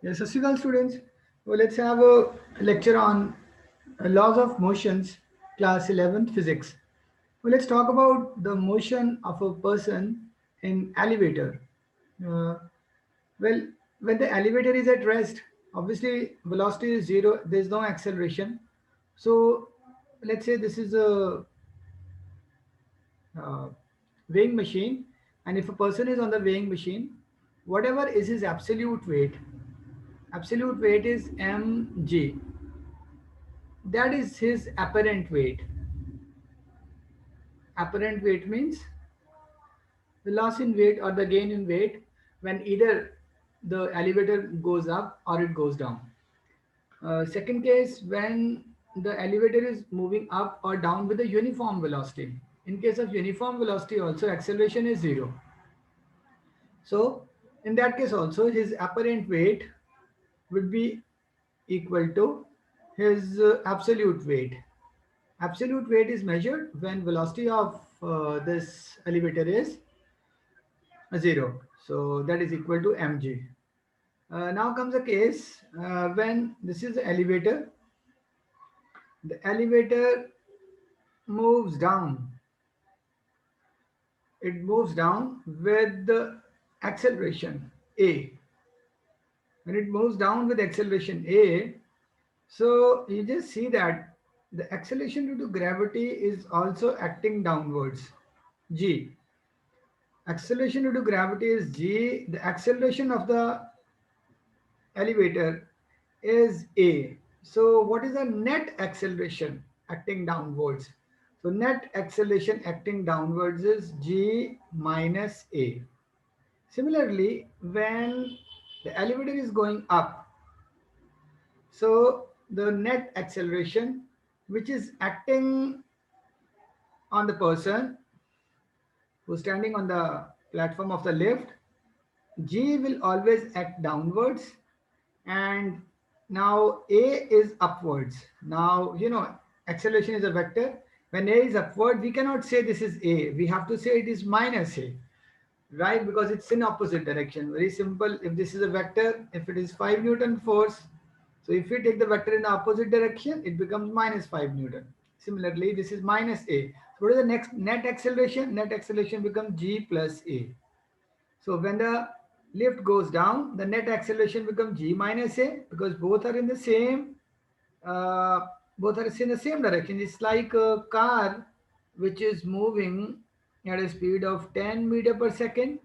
Yes, Sasigal students. Well, let's have a lecture on laws of motions, class 11th physics. Well, let's talk about the motion of a person in elevator. Uh, well, when the elevator is at rest, obviously velocity is zero. There's no acceleration. So let's say this is a uh, weighing machine, and if a person is on the weighing machine, whatever is his absolute weight is mg. That is his apparent weight. Apparent weight means the loss in weight or the gain in weight when either the elevator goes up or it goes down. Second case, when the elevator is moving up or down with a uniform velocity. In case of uniform velocity also acceleration is zero. So in that case also his apparent weight would be equal to his absolute weight. Absolute weight is measured when velocity of this elevator is 0. So that is equal to mg. Now comes a case when this is the elevator. The elevator moves down. It moves down with the acceleration a. When it moves down with acceleration a, so you just see that the acceleration due to gravity is also acting downwards, g. Acceleration due to gravity is g. The acceleration of the elevator is a. So what is the net acceleration acting downwards? So net acceleration acting downwards is g minus a. Similarly, when the elevator is going up, so the net acceleration which is acting on the person who's standing on the platform of the lift, g will always act downwards, and now a is upwards. Now acceleration is a vector. When a is upward, we cannot say this is a, we have to say it is minus a, right? Because it's in opposite direction. Very simple. If this is a vector, if it is 5 Newton force, so if we take the vector in the opposite direction, it becomes minus 5 Newton. Similarly, this is minus a. So what is the next net acceleration? Net acceleration becomes g plus a. So when the lift goes down, the net acceleration becomes g minus a, because both are in the same uh, both are in the same direction. It's like a car which is moving at a speed of 10 meter per second,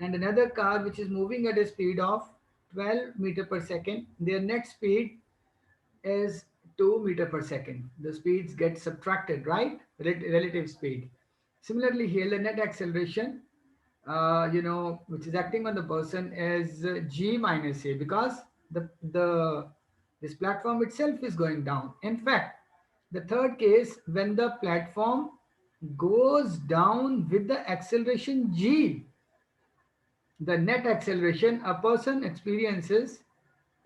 and another car which is moving at a speed of 12 meter per second. Their net speed is 2 meter per second. The speeds get subtracted, right? Relative speed. Similarly, here the net acceleration, which is acting on the person is g minus a, because the this platform itself is going down. In fact, the third case, when the platform goes down with the acceleration g, the net acceleration a person experiences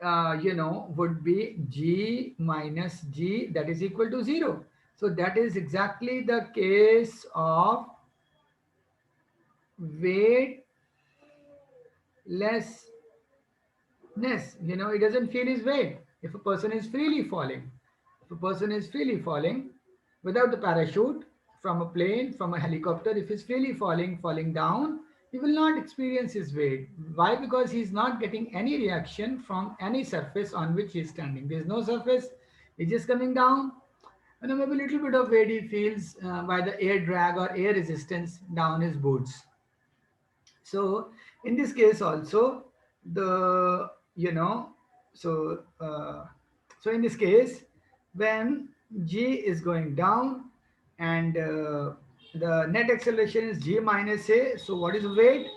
would be g minus g, that is equal to 0. So that is exactly the case of weightlessness. He doesn't feel his weight. If a person is freely falling, without the parachute, from a plane, from a helicopter, if he's freely falling down, he will not experience his weight. Why? Because he's not getting any reaction from any surface on which he's standing. There's no surface. He's just coming down, and maybe a little bit of weight he feels by the air drag or air resistance down his boots. So in this case also, the you know so so in this case, when g is going down, and the net acceleration is g minus a, so what is the weight?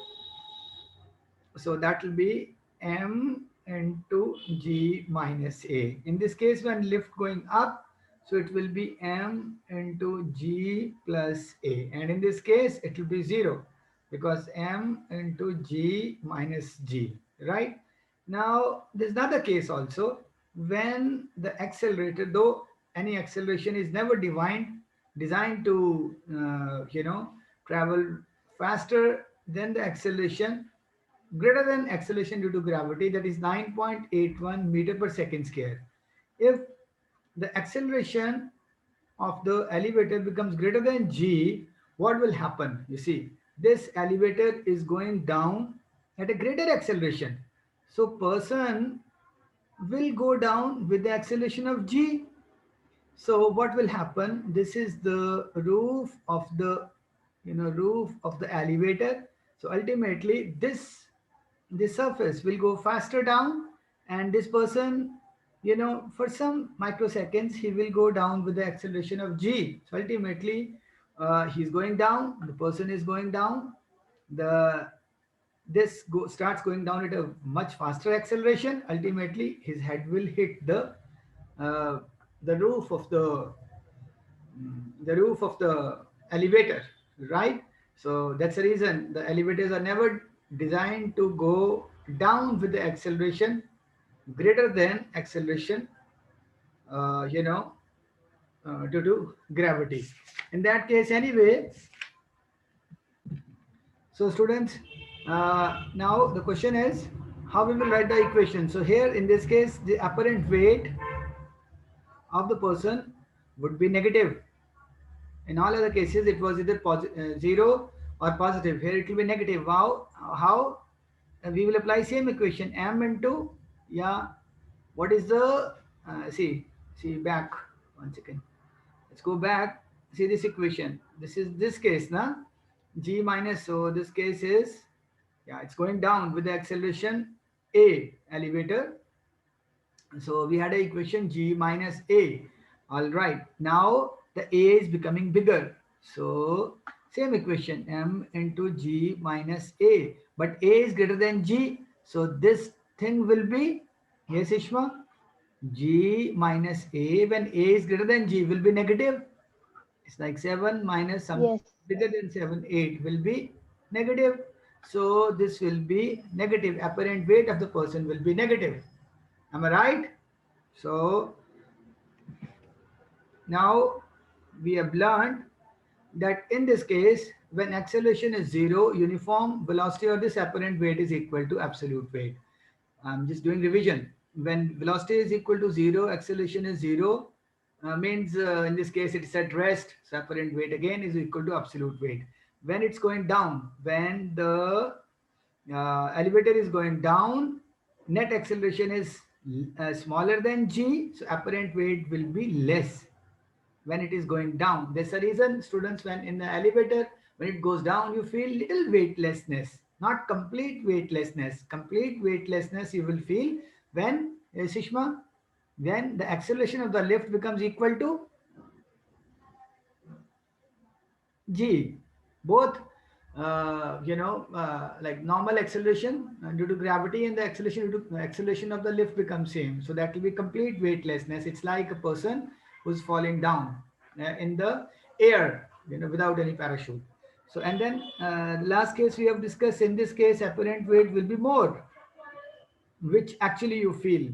So that will be m into g minus a. In this case, when lift going up, so it will be m into g plus a. And in this case, it will be 0, because m into g minus g, right? Now, there's another case also, when the accelerator, though any acceleration is never designed to travel faster than the acceleration, greater than acceleration due to gravity, that is 9.81 meter per second square. If the acceleration of the elevator becomes greater than g, what will happen? You see, this elevator is going down at a greater acceleration. So person will go down with the acceleration of g. So what will happen? This is the roof of the, roof of the elevator. So ultimately this surface will go faster down, and this person, for some microseconds he will go down with the acceleration of g. So ultimately he's going down, the person is going down, the starts going down at a much faster acceleration. Ultimately his head will hit uh, the roof of the elevator, right? So that's the reason the elevators are never designed to go down with the acceleration greater than acceleration, uh, you know due to gravity. In that case anyway, so students, now the question is how we will write the equation. So here in this case the apparent weight of the person would be negative. In all other cases, it was either 0 or positive. Here it will be negative. Wow. How? We will apply same equation. M into, yeah, what is the, see back. 1 second. Let's go back. See this equation. This is this case, na? G minus, so this case is, yeah, it's going down with the acceleration A, elevator. So we had a equation g minus a. All right. Now the a is becoming bigger. So same equation m into g minus a. But a is greater than g. So this thing will be, yes, Ishma, g minus a. When a is greater than g will be negative. It's like 7 minus something Yes. bigger than 7, 8 will be negative. So this will be negative. Apparent weight of the person will be negative. Am I right? So now we have learned that in this case, when acceleration is zero, uniform velocity of this apparent weight is equal to absolute weight. I'm just doing revision. When velocity is equal to zero, acceleration is zero, means in this case it is at rest. So apparent weight again is equal to absolute weight. When it's going down, when the elevator is going down, net acceleration is smaller than g, so apparent weight will be less when it is going down. That's the reason, students, when in the elevator, when it goes down, you feel little weightlessness, not complete weightlessness. Complete weightlessness you will feel when, Sishma, when the acceleration of the lift becomes equal to g. Both, like normal acceleration due to gravity and the acceleration due to acceleration of the lift becomes same. So that will be complete weightlessness. It's like a person who's falling down in the air, without any parachute. So and then last case we have discussed. In this case, apparent weight will be more, which actually you feel,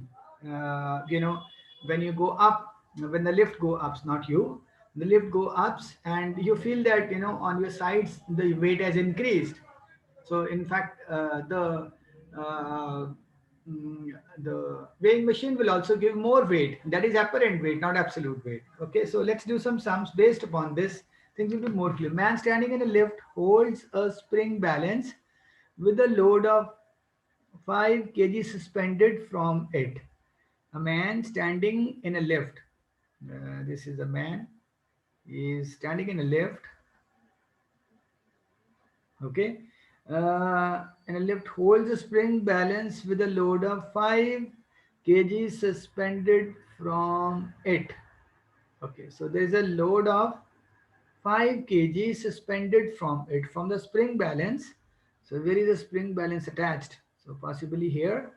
when you go up, when the lift go ups, not you, the lift go ups, and you feel that, on your sides the weight has increased. So in fact, uh, the weighing machine will also give more weight. That is apparent weight, not absolute weight. Okay, so let's do some sums based upon this. Things will be more clear. Man standing in a lift holds a spring balance with a load of 5 kg suspended from it. A man standing in a lift. This is a man. He is standing in a lift. Okay. And a lift holds a spring balance with a load of 5 kg suspended from it. Okay. So there is a load of 5 kg suspended from it, from the spring balance. So where is the spring balance attached? So possibly here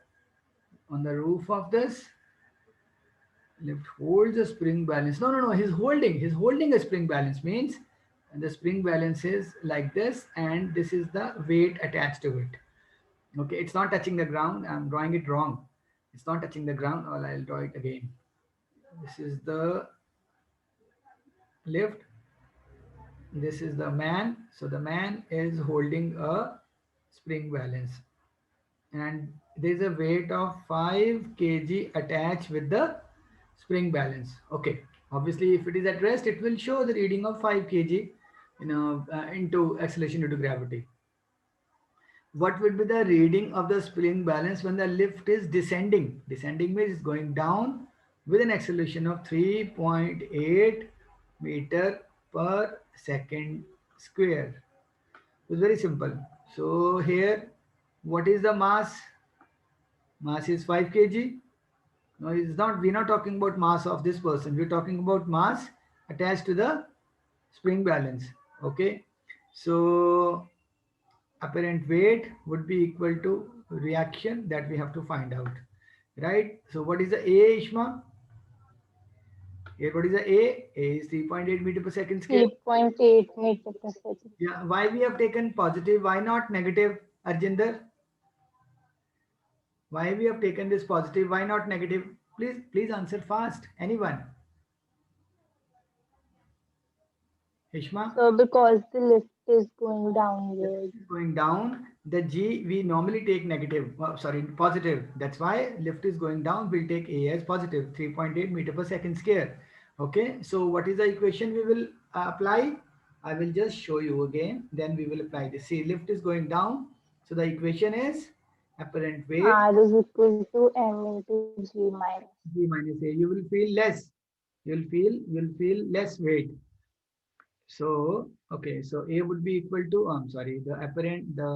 on the roof of this. Lift holds a spring balance. No, no, no. He's holding a spring balance, means the spring balance is like this, and this is the weight attached to it. Okay, it's not touching the ground. I'm drawing it wrong. It's not touching the ground. Or I'll draw it again. This is the lift. This is the man. So the man is holding a spring balance. and there is a weight of 5 kg attached with the spring balance. Okay, obviously if it is at rest, it will show the reading of 5 kg, into acceleration due to gravity. What will be the reading of the spring balance when the lift is descending? Descending means it's going down with an acceleration of 3.8 meter per second square. It's very simple. So here, what is the mass? Mass is 5 kg. No, it's not. We're not talking about mass of this person. We're talking about mass attached to the spring balance. Okay. So apparent weight would be equal to reaction that we have to find out, right? So what is the A, Ishma? Here, what is the A? A is 3.8 meter per second square. 3.8 meter per second. Yeah. Why we have taken positive? Why not negative, Arjinder? Why we have taken this positive? Why not negative? Please answer fast. Anyone? Ishma? So because the lift is going If downward. it is going down, the G we normally take negative, sorry, positive. That's why lift is going down, we'll take A as positive, 3.8 meter per second square. Okay, so what is the equation we will apply? I will just show you again, then we will apply this. See, lift is going down, so the equation is apparent weight R is equal to M into G minus. G minus A. You will feel less. You'll feel less weight. So, okay, so A would be equal to, I'm sorry, the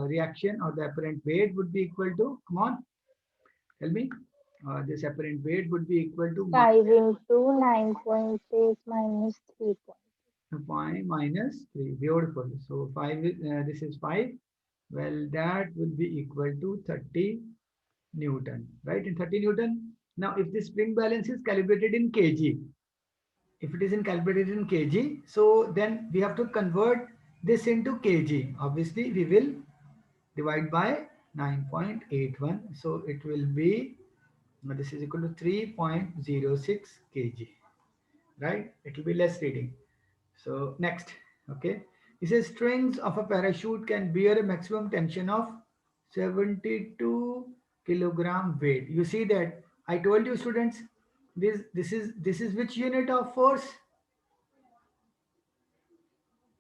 reaction or the apparent weight would be equal to, come on, tell me, this apparent weight would be equal to 5 into 9.8 minus 3. pi minus 3. Beautiful. So, 5, this is 5. Well, that will be equal to 30 Newton, right? In 30 Newton. Now, if the spring balance is calibrated in kg, if it is in calibrated in kg, so then we have to convert this into kg. Obviously, we will divide by 9.81. So it will be, this is equal to 3.06 kg, right? It will be less reading. So next, okay. It says strings of a parachute can bear a maximum tension of 72 kilogram weight. You see that I told you students, this is which unit of force?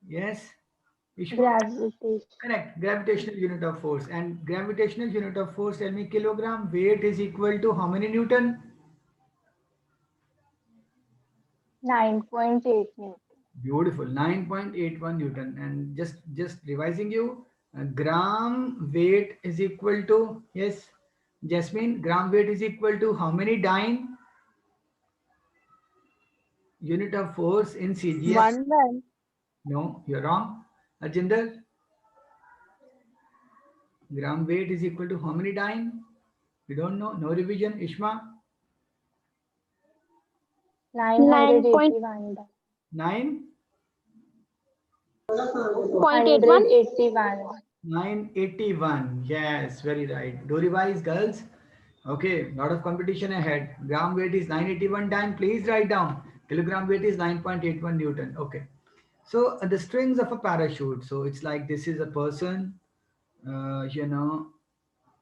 Yes, Ishma? Gravitation. Correct. Gravitational unit of force. And gravitational unit of force, tell me, kilogram weight is equal to how many Newton? 9.8 Newton. Beautiful. 9.81 Newton. And just revising you, gram weight is equal to, yes, Jasmine, gram weight is equal to how many dyne? Unit of force in CGS? One line. No, you're wrong. Arjinder, gram weight is equal to how many dyne? You don't know? No revision. Ishma? 981. 9? 9.81. 181. 981. Yes, very right. Do revise, girls. Okay, lot of competition ahead. Gram weight is 981 dyne. Please write down. Kilogram weight is 9.81 Newton. Okay. So the strings of a parachute. So it's like this is a person, you know,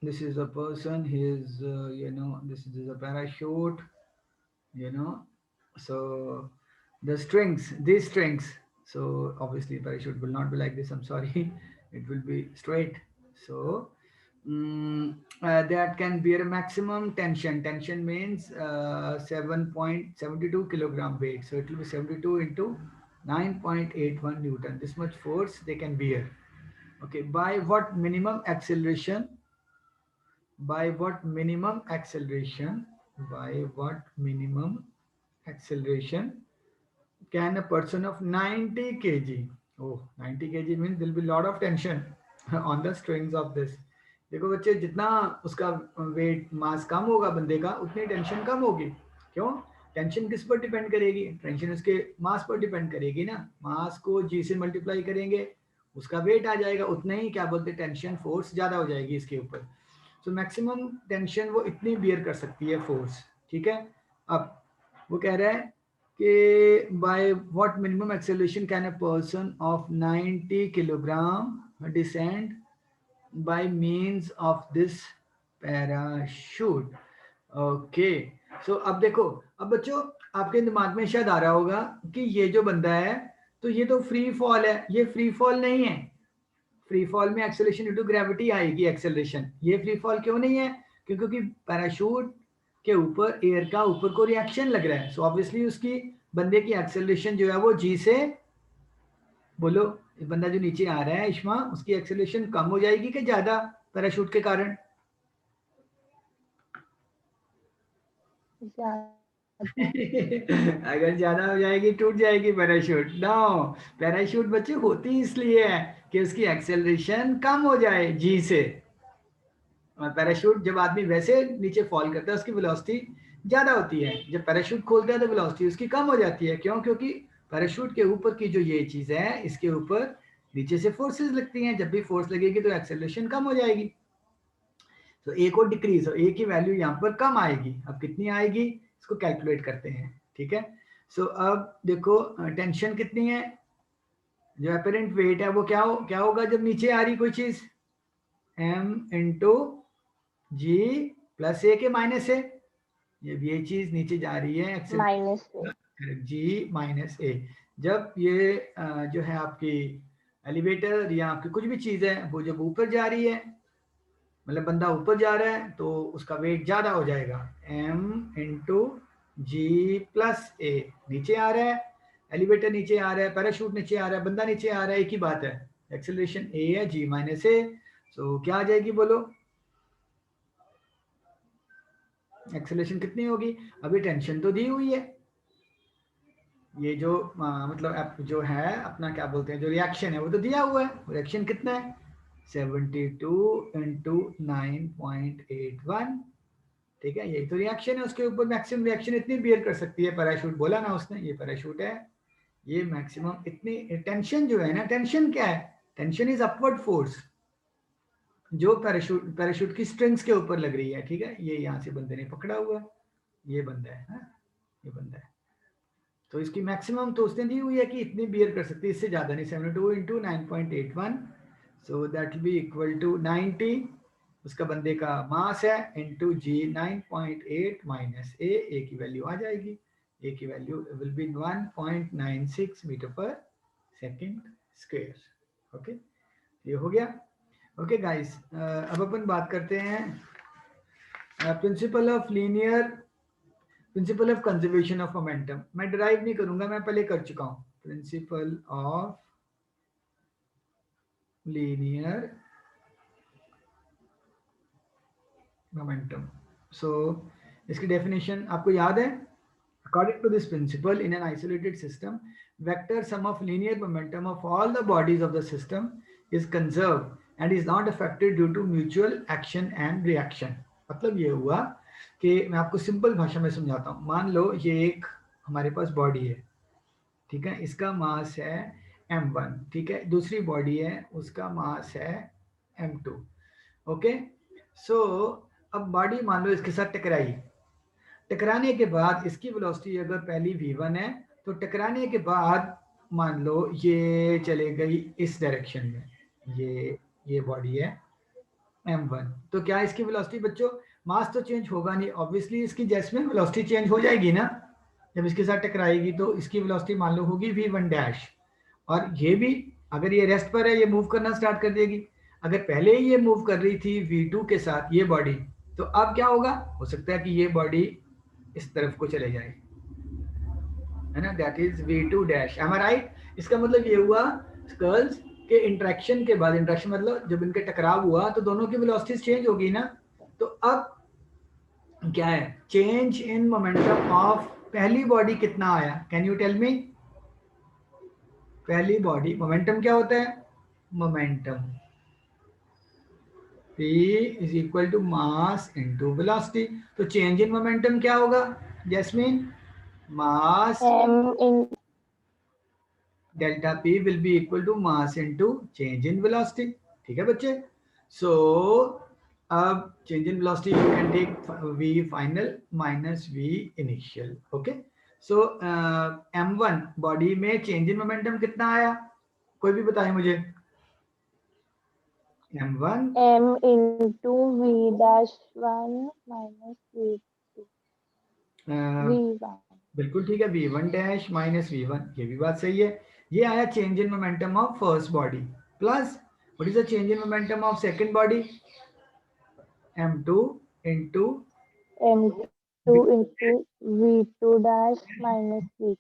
this is a person, he is, this is a parachute, you know. So the strings, these strings, so obviously parachute will not be like this, I'm sorry. It will be straight. So that can bear a maximum tension means 7.72 kilogram weight, so it will be 72 into 9.81 Newton. This much force they can bear. Okay, by what minimum acceleration, by what minimum acceleration, by what minimum acceleration can a person of 90 kg, oh 90 kg means there will be lot of tension on the strings of this. देखो बच्चे, जितना उसका weight mass कम होगा बंदे का, उतनी tension कम होगी. क्यों? टेंशन किस पर डिपेंड करेगी? टेंशन उसके मास पर डिपेंड करेगी ना. मास को जी से मल्टीप्लाई करेंगे, उसका वेट आ जाएगा, उतना ही क्या बोलते, टेंशन फोर्स ज्यादा हो जाएगी इसके ऊपर. सो मैक्सिमम टेंशन वो इतनी बियर कर सकती है फोर्स. ठीक है. अब वो कह रहा है कि by what minimum acceleration can a person of 90 kilogram descend by means of this parachute. Okay, so अब देखो, अब बच्चों आपके दिमाग में शायद आ रहा होगा कि ये जो बंदा है तो ये तो फ्री फॉल है, ये फ्री फॉल नहीं है। फ्री फॉल में एक्सेलरेशन ड्यू टू ग्रेविटी आएगी एक्सेलरेशन, ये फ्री फॉल क्यों नहीं है? क्योंकि पैराशूट के ऊपर एयर का ऊपर को रिएक्शन लग रहा है, सो ऑब्वियसली उसकी बंदे की एक्सेलरेशन जो है वो जी से, बोलो बंदा जो नीचे आ रहा है इश्मा, उसकी एक्सेलरेशन कम हो जाएगी कि ज्यादा पैराशूट के कारण? अगर ज्यादा हो जाएगी टूट जाएगी पैराशूट। नो, पैराशूट बच्चे होती इसलिए है कि उसकी एक्सेलरेशन कम हो जाए जी से। और पैराशूट जब आदमी वैसे नीचे फॉल करता है उसकी वेलोसिटी ज्यादा होती है, जब पैराशूट खोलता है तो वेलोसिटी उसकी कम हो जाती है। क्यों? क्योंकि पैराशूट के ऊपर की जो ये चीज है इसके ऊपर नीचे से फोर्सेस लगती हैं, जब भी फोर्स लगेगी तो एक्सेलरेशन कम हो जाएगी, तो ए को डिक्रीज, ए की वैल्यू यहाँ पर कम आएगी। अब कितनी आएगी इसको कैलकुलेट करते हैं, ठीक है। सो अब देखो टेंशन कितनी है, जो अपेरेंट वेट है वो क्या होगा जब नीचे आ रही कोई चीज, m इंटू जी प्लस ए के माइनस ए, जब ये चीज नीचे जा रही है माइनस जी माइनस ए, जब ये जो है आपकी एलिवेटर या आपकी कुछ भी चीज है वो जब ऊपर जा रही है, मतलब बंदा ऊपर जा रहा है तो उसका वेट ज्यादा हो जाएगा, m इंटू जी प्लस ए। नीचे आ रहा है एलिवेटर, नीचे आ रहा है पैराशूट, नीचे आ रहा है बंदा, नीचे आ रहा है, एक ही बात है, एक्सेलरेशन ए है जी माइनस ए। सो क्या आ जाएगी बोलो, एक्सेलरेशन कितनी होगी? अभी टेंशन तो दी हुई है, ये जो मतलब जो है अपना क्या बोलते हैं जो रिएक्शन है वो तो दिया हुआ है, रिएक्शन कितना है 72 इंटू 9.81, ठीक है, यही तो रिएक्शन है। उसके ऊपर मैक्सिमम रिएक्शन इतनी बियर कर सकती है पैराशूट, बोला ना उसने, ये पैराशूट है, ये मैक्सिमम इतनी टेंशन जो है ना, टेंशन क्या है? टेंशन इज अपवर्ड फोर्स जो पैराशूट की स्ट्रिंग्स के ऊपर लग रही है, ठीक है, ये यहाँ से बंदे ने पकड़ा हुआ है, ये बंदा है, हाँ? ये बंदा है, तो इसकी मैक्सिमम तो उसने दी हुई है कि इतनी बियर कर सकती है, इससे ज्यादा नहीं, 72 into 9.81, so that will be equal to 90, उसका बंदे का मास है, इंटू जी 9.8 माइनस ए की वैल्यू आ जाएगी, ए की वैल्यू विल बी 1.96 मीटर पर सेकेंड स्क्वायर। ओके, ये हो गया। ओके गाइस, अब अपन बात करते हैं principle of linear, principle of conservation of momentum. मैं डिराइव नहीं करूंगा, मैं पहले कर चुका हूं, प्रिंसिपल ऑफ लीनियर मोमेंटम। सो इसकी डेफिनेशन आपको याद है, according to this principle in an isolated system vector sum of linear momentum of all the bodies of the system is conserved and is not affected due to mutual action and reaction। मतलब ये हुआ कि मैं आपको simple भाषा में समझाता हूँ, मान लो ये एक हमारे पास बॉडी है, ठीक है, इसका मास है m1, ठीक है, दूसरी बॉडी है उसका मास है m2। ओके, सो अब बॉडी मान लो इसके साथ टकराई, टकराने के बाद इसकी वेलोसिटी अगर पहली v1 है तो टकराने के बाद मान लो ये चले गई इस डायरेक्शन में, ये बॉडी है m1, तो क्या इसकी वेलोसिटी बच्चों, मास तो चेंज होगा नहीं, ऑब्वियसली इसकी जैसे में वेलोसिटी चेंज हो जाएगी ना, जब इसके साथ टकराएगी तो इसकी वेलोसिटी मान लो होगी v1 डैश, और ये भी अगर ये रेस्ट पर है ये मूव करना स्टार्ट कर देगी। अगर पहले ही ये मूव कर रही थी v2 के साथ ये बॉडी, तो अब क्या होगा, हो सकता है कि ये बॉडी इस तरफ को चले जाए, है ना, that is v2 dash, am I right? इसका मतलब ये हुआ स्कल्स के इंटरेक्शन के बाद, इंटरेक्शन मतलब जब इनके टकराव हुआ तो दोनों की वेलोसिटी चेंज होगी ना, तो अब क्या है, चेंज इन मोमेंटम ऑफ पहली बॉडी कितना आया, कैन यू टेल मी? पहली बॉडी मोमेंटम क्या होता है, momentum P is equal to mass into velocity, तो चेंज इन मोमेंटम क्या होगा Jasmine? Mass m delta P will be equal to mass into change in velocity, ठीक है बच्चे। सो अब change in velocity you can take v final minus v initial. Okay, so m1 body में change in momentum कितना आया, कोई भी बताए मुझे, M1 M into V dash 1 minus V2 V1 बिल्कुल ठीक है, V1 डैश माइनस V1, ये भी बात सही है। ये आया change in momentum of first body plus what is the change in momentum of second body, M2 into M2 into V2 dash minus V2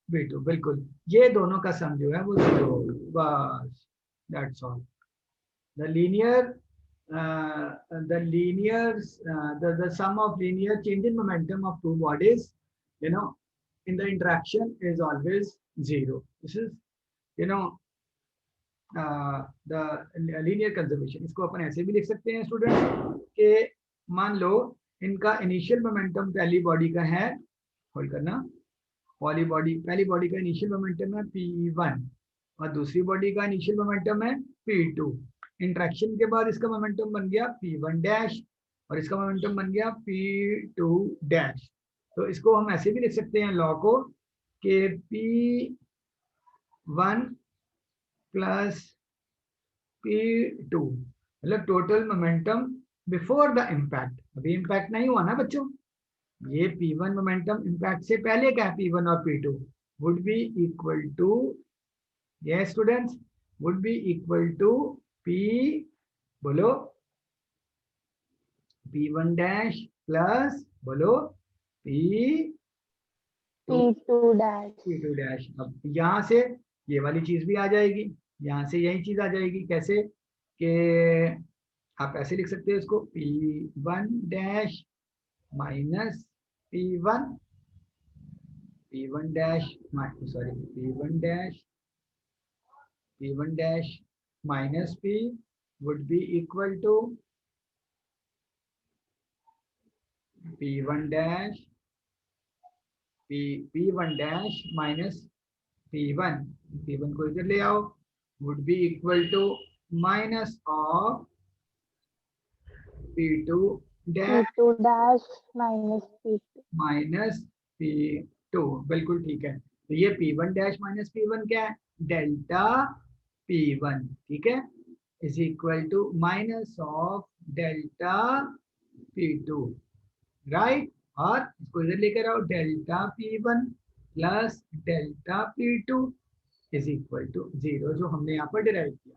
V2, बिल्कुल। ये दोनों का सम जो है वो 0 होगा, बस that's all. the linear the sum of linear change in momentum of two bodies, you know, in the interaction is always 0. This is, you know, the linear conservation। इसको अपन ऐसे भी लिख सकते हैं स्टूडेंट कि मान लो इनका इनिशियल मोमेंटम पहली बॉडी का है, होल्ड करना, पहली बॉडी का इनिशियल मोमेंटम है P1 और दूसरी बॉडी का इनिशियल मोमेंटम है P2। इंट्रैक्शन के बाद इसका मोमेंटम बन गया P1 डैश और इसका मोमेंटम बन गया P2 डैश। तो इसको हम ऐसे भी लिख सकते हैं लॉ को कि P1 प्लस P2 मतलब total momentum before the impact. अभी इम्पैक्ट नहीं हुआ ना बच्चों, ये P1 मोमेंटम इम्पैक्ट से पहले का है, P1 और P2 would be equal to, yes students, would be equal to P, बोलो, P1 डैश प्लस बोलो P2 dash P2 डैश। अब यहाँ से ये वाली चीज भी आ जाएगी, यहाँ से यही चीज आ जाएगी। कैसे कि आप ऐसे लिख सकते हो इसको, P1 dash minus P1, P1 dash sorry P1 dash minus P would be equal to P1 dash P1 dash minus P1, P1 को इधर ले आओ, would be equal to minus of P2 dash P2 dash minus P2 minus P2, बिल्कुल ठीक है। तो ये P1 dash minus P1 क्या है, डेल्टा P1, ठीक है, is equal to minus of delta P2, right. और इसको इधर लेकर आओ, delta P1 plus delta P2 is equal to 0, जो हमने यहाँ पर डिराइव किया।